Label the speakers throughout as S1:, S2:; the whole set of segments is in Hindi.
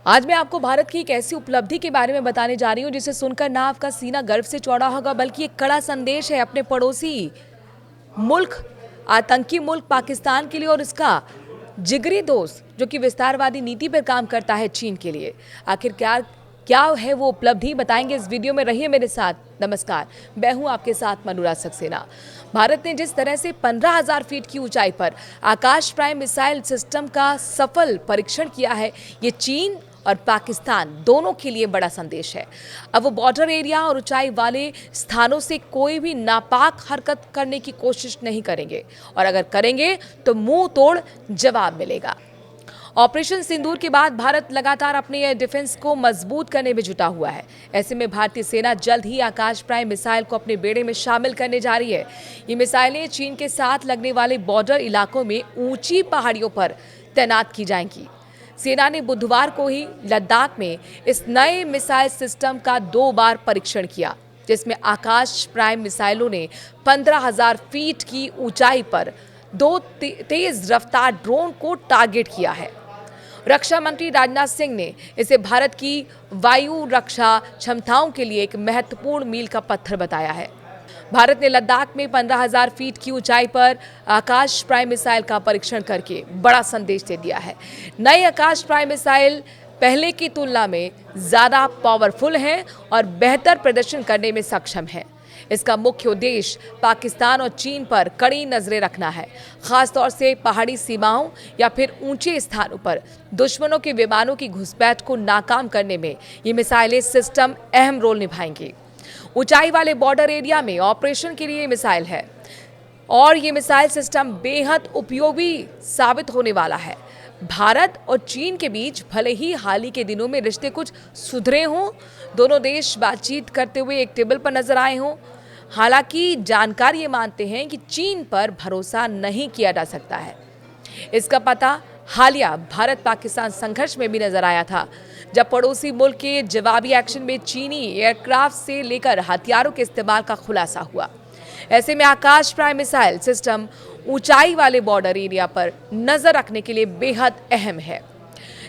S1: आज मैं आपको भारत की एक ऐसी उपलब्धि के बारे में बताने जा रही हूँ जिसे सुनकर ना आपका सीना गर्व से चौड़ा होगा, बल्कि एक कड़ा संदेश है अपने पड़ोसी मुल्क, आतंकी मुल्क पाकिस्तान के लिए और इसका जिगरी दोस्त जो कि विस्तारवादी नीति पर काम करता है चीन के लिए। आखिर क्या क्या है वो उपलब्धि, बताएंगे इस वीडियो में। रहिए मेरे साथ। नमस्कार, मैं हूं आपके साथ मनुराज सक्सेना। भारत ने जिस तरह से 15,000 फीट की ऊंचाई पर आकाश प्राइम मिसाइल सिस्टम का सफल परीक्षण किया है, ये चीन और पाकिस्तान दोनों के लिए बड़ा संदेश है। अब वो बॉर्डर एरिया और ऊंचाई वाले स्थानों से कोई भी नापाक हरकत करने की कोशिश नहीं करेंगे, और अगर करेंगे तो मुंह तोड़ जवाब मिलेगा। ऑपरेशन सिंदूर के बाद भारत लगातार अपने एयर डिफेंस को मजबूत करने में जुटा हुआ है। ऐसे में भारतीय सेना जल्द ही आकाश प्राइम मिसाइल को अपने बेड़े में शामिल करने जा रही है। ये मिसाइलें चीन के साथ लगने वाले बॉर्डर इलाकों में ऊंची पहाड़ियों पर तैनात की जाएंगी। सेना ने बुधवार को ही लद्दाख में इस नए मिसाइल सिस्टम का 2 बार परीक्षण किया, जिसमें आकाश प्राइम मिसाइलों ने 15,000 फीट की ऊंचाई पर 2 तेज रफ्तार ड्रोन को टारगेट किया है। रक्षा मंत्री राजनाथ सिंह ने इसे भारत की वायु रक्षा क्षमताओं के लिए एक महत्वपूर्ण मील का पत्थर बताया है। भारत ने लद्दाख में 15,000 फीट की ऊंचाई पर आकाश प्राइम मिसाइल का परीक्षण करके बड़ा संदेश दे दिया है। नए आकाश प्राइम मिसाइल पहले की तुलना में ज्यादा पावरफुल हैं और बेहतर प्रदर्शन करने में सक्षम हैं। इसका मुख्य उद्देश्य पाकिस्तान और चीन पर कड़ी नजरें रखना है, खासतौर से पहाड़ी सीमाओं या फिर ऊंचे स्थानों पर दुश्मनों के विमानों की घुसपैठ को नाकाम करने में ये मिसाइलें सिस्टम अहम रोल निभाएंगी। ऊंचाई वाले बॉर्डर एरिया में ऑपरेशन के लिए मिसाइल है और ये मिसाइल सिस्टम बेहद उपयोगी साबित होने वाला है। भारत और चीन के बीच भले ही हाल ही के दिनों में रिश्ते कुछ सुधरे हों, दोनों देश बातचीत करते हुए एक टेबल पर नजर आए हों, हालांकि जानकार ये मानते हैं कि चीन पर भरोसा नहीं किया जा सकता है। इसका पता हालिया भारत पाकिस्तान संघर्ष में भी नजर आया था, जब पड़ोसी मुल्क के जवाबी एक्शन में चीनी एयरक्राफ्ट से लेकर हथियारों के इस्तेमाल का खुलासा हुआ। ऐसे में आकाश प्राइम मिसाइल सिस्टम ऊंचाई वाले बॉर्डर एरिया पर नजर रखने के लिए बेहद अहम है,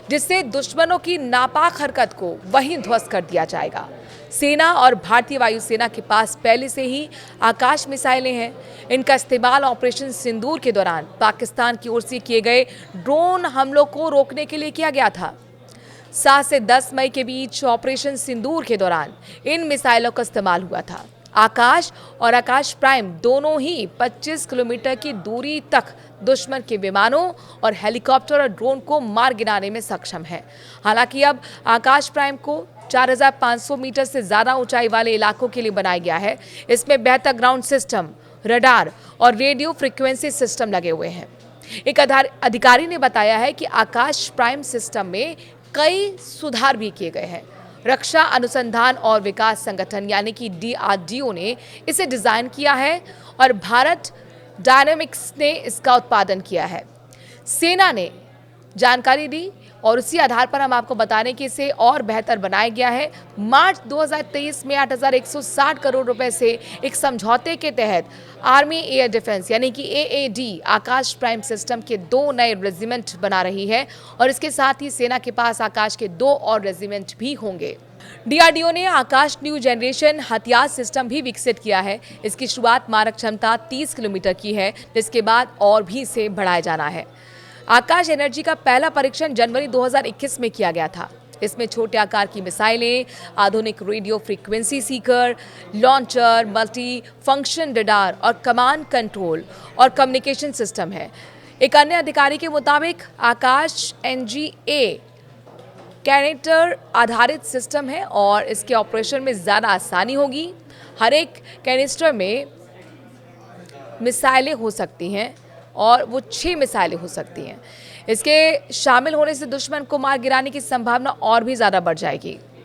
S1: जिससे दुश्मनों की नापाक हरकत को वहीं ध्वस्त कर दिया जाएगा। सेना और भारतीय वायुसेना के पास पहले से ही आकाश मिसाइलें हैं। इनका इस्तेमाल ऑपरेशन सिंदूर के दौरान पाकिस्तान की ओर से किए गए ड्रोन हमलों को रोकने के लिए किया गया था। 7 से 10 मई के बीच ऑपरेशन सिंदूर के दौरान इन मिसाइलों का इस्तेमाल हुआ था। आकाश और आकाश प्राइम दोनों ही 25 किलोमीटर की दूरी तक दुश्मन के विमानों और हेलीकॉप्टर और ड्रोन को मार गिराने में सक्षम है। हालांकि अब आकाश प्राइम को 4,500 मीटर से ज्यादा ऊंचाई वाले इलाकों के लिए बनाया गया है। इसमें बेहतर ग्राउंड सिस्टम, रडार और रेडियो फ्रीक्वेंसी सिस्टम लगे हुए हैं। एक अधिकारी ने बताया है कि आकाश प्राइम सिस्टम में कई सुधार भी किए गए हैं। रक्षा अनुसंधान और विकास संगठन यानी कि DRDO ने इसे डिजाइन किया है और भारत डायनामिक्स ने इसका उत्पादन किया है। सेना ने जानकारी दी और उसी आधार पर हम आपको बता दें कि इसे और बेहतर बनाया गया है। मार्च 2023 में 8,160 करोड़ रुपए से एक समझौते के तहत आर्मी एयर डिफेंस यानी कि AAD आकाश प्राइम सिस्टम के 2 नए रेजिमेंट बना रही है, और इसके साथ ही सेना के पास आकाश के 2 और रेजिमेंट भी होंगे। DRDO ने आकाश न्यू जनरेशन हथियार सिस्टम भी विकसित किया है। इसकी शुरुआत मारक क्षमता 30 किलोमीटर की है, जिसके बाद और भी इसे बढ़ाया जाना है। आकाश एनर्जी का पहला परीक्षण जनवरी 2021 में किया गया था। इसमें छोटे आकार की मिसाइलें, आधुनिक radio frequency Sikar, launcher, multi function radar और कमांड कंट्रोल और कम्युनिकेशन सिस्टम है। एक अन्य अधिकारी के मुताबिक आकाश NGA कैरेक्टर आधारित सिस्टम है और इसके ऑपरेशन में ज़्यादा आसानी होगी। हर एक कैनिस्टर में मिसाइलें हो सकती हैं और वो 6 मिसाइलें हो सकती हैं। इसके शामिल होने से दुश्मन को मार गिराने की संभावना और भी ज़्यादा बढ़ जाएगी।